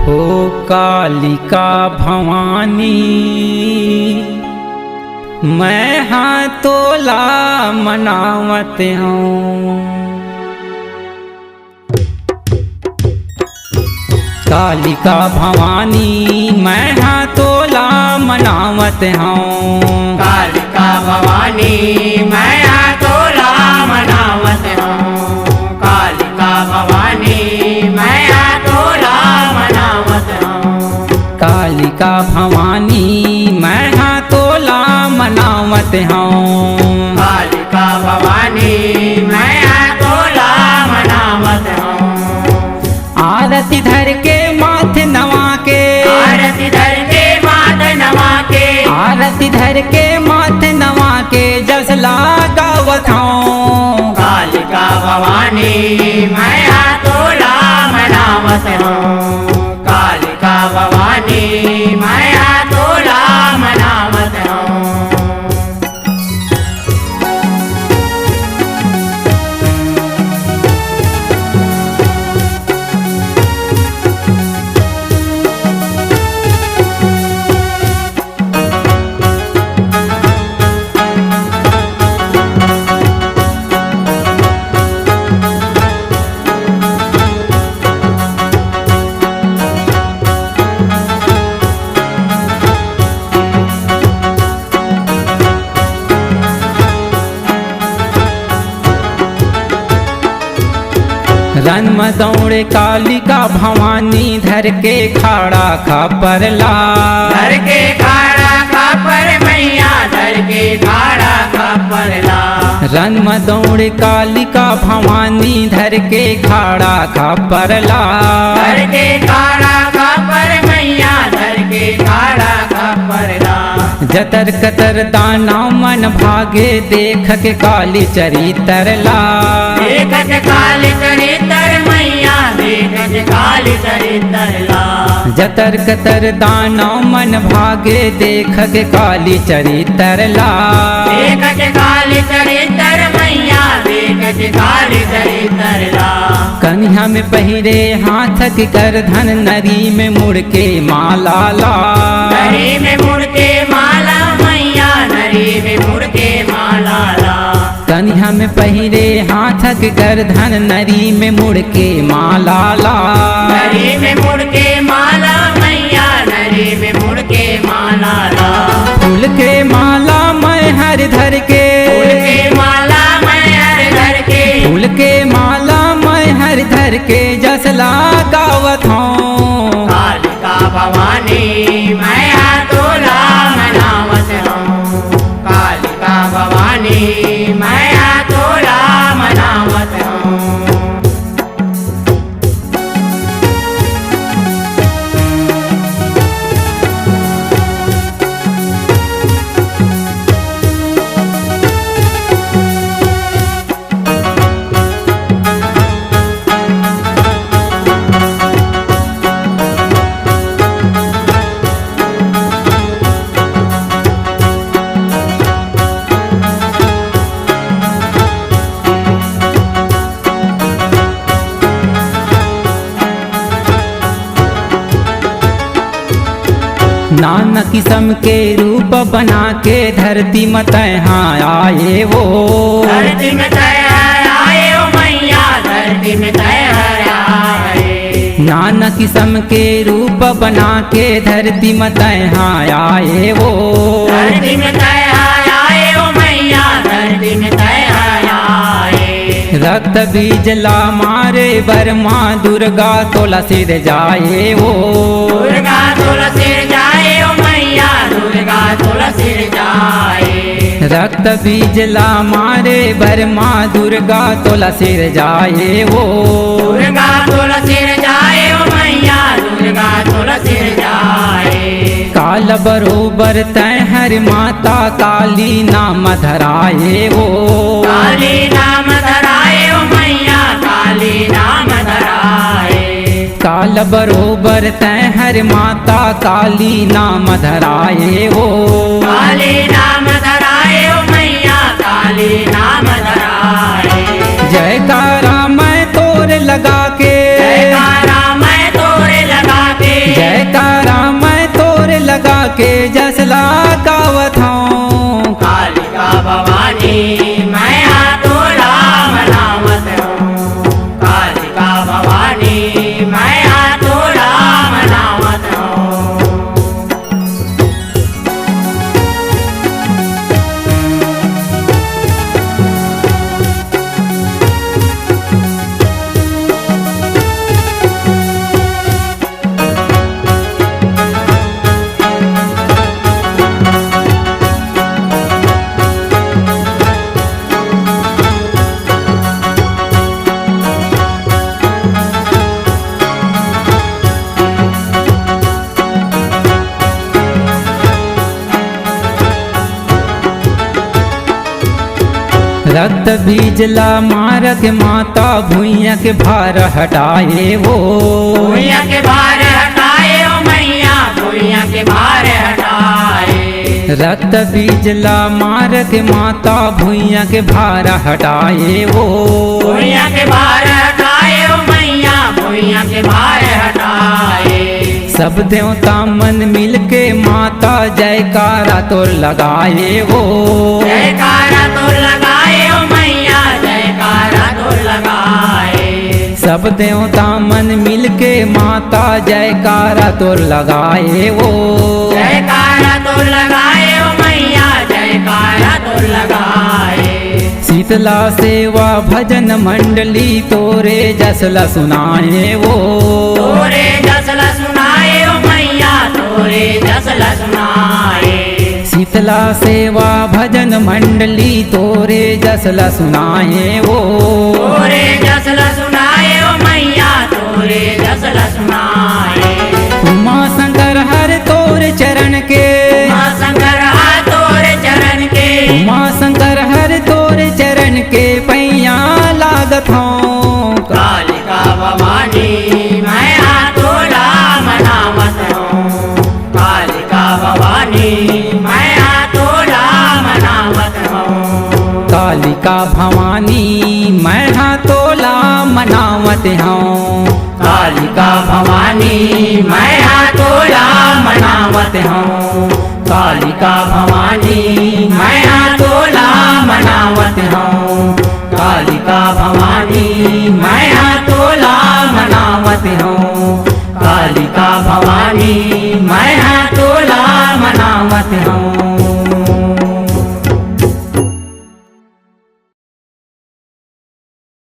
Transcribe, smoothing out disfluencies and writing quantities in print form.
हो कालिका भवानी मैं हाथोला मनावत हूँ। कालिका भवानी मैं हाथोला मनावत हूँ। कालिका भवानी मैं हाथोला मनावत हूँ। कालिका भवानी मैं हाथोला मनावत हूँ। कालिका भवानी मैं हाथोला मनावत हूँ। कालिका भवानी मैं हाथोला मनावत हूँ। आरती धर के माथे नवा के, आरती धर के माथे नवा के, आरती धर के माथे नवा के जसला गावत हूँ। कालिका भवानी मैं हाथोला मनावत हूँ। कालिका भवानी मैं हाथोला मनावत हूँ। रन में दौड़े कालिका भवानी धर के खाड़ा खपरला। धर के खाड़ा खापर मैया, धर के खाड़ा खापरला। रन में दौड़े कालिका भवानी धर के खाड़ा खपरला। धर के खाड़ा खापर मैया, धर के खाड़ा खापरला। जतर कतर दाना मन भागे देख के काली चरितरला। देखत काली चरितर मैया, देखत काली चरितरला। जतर कतर दाना मन भागे देख के काली चरितरला। देखत काली चरितर मैया, देखत काली चरितरला। कन्या में पहिरे हाथ के कर धन नरी में मुड़ के माला ला। नरी में मुड़ के माला मैया, नरी में मुड़ के माला ला। कन्या में पहिरे हाथ के कर धन नरी में मुड़ के माला ला। नरी में मुड़ के माला मैया, नरी में मुड़ के माला ला। फूल के माला मैं हर धर के, फूल के माला मैं हर धर के, फूल के माला मैं हर धर के जसला गावत हूँ। कालिका भवानी मैं हाथोला मनावत हूँ। कालिका भवानी मैं हाथोला मनावत हूँ। नाना किस्म के रूप बना के धरती मत हाँ आए वो। धरती में तैयार आए ओ मैया, धरती में तैयार आए। नाना किस्म के रूप बना के धरती मत हाँ आए वो। धरती में तैयार आए ओ मैया, धरती में तैयार आए। रक्त बीजला मारे बर्मा दुर्गा तोला सिर जाए वो। दुर्गा तोला सिर जाए ओ मैया, दुर्गा तोला सिर जाए। रक्त बीजला मारे बर्मा दुर्गा तोला सिर जाए वो। दुर्गा तोला सिर जाए ओ मैया, दुर्गा तोला सिर जाए। काल बरोबर तय हर माता काली नाम धराए वो। काली नाम धराए ओ मैया, काली नाम धराए। काल बरोबर तय हर माता काली नाम धराए वो। काली नाम धराए ओ मैया, काली नाम धराए। जयकारा मैं तोर लगा के, जयकारा मैं तोरे लगा के, के जसला गावत हूँ। कालिका भवानी मैं हाथोला मनावत हूँ। कालिका भवानी मैं हाथोला मनावत हूँ। रक्त बीजला मारक माता भुइया के भार हटाए वो। भुइया के भार हटाए ओ मैया भुइया के भार हटाए। रक्त बीजला मारक माता भुइया के भार हटाए वो। भुइया के भार हटाए ओ मैया भुइया के भार हटाए। सब देवता मन मिलके माता जयकारा तो लगाए वो। जयकारा तो लगाए ओ मैया जयकारा तो लगाए। सब देवता मन मिलके माता जयकारा तो लगाए वो। जयकारा तो लगाए ओ मैया जयकारा तो लगाए। शीतला सेवा भजन मंडली तोरे जसला सुनाए वो। तोरे जसला सुनाए ओ मैया तोरे जसला सुनाए। शीतला सेवा भजन मंडली तोरे जसला सुनाए वो। तोरे जसला सुनाए ओ मैया तोरे जसला सुनाए। उमा शंकर हर तोरे चरण के। माँ शंकर हाथ तोरे चरण के। उमा शंकर हर तोरे चरण के पैया लागत हूँ। कालिका भवानी मैं हाथोला मनावत हूँ। कालिका भवानी मैं हाथोला मनावत हूँ। कालिका भवानी मैं हाथोला मनावत हूँ। कालिका भवानी मैं हाथोला मनावत हूँ। कालिका भवानी मैं हाथोला मनावत हूँ। कालिका भवानी मैं हाथोला मनावत हूँ। कालिका भवानी मैं हाथोला मनावत हूँ।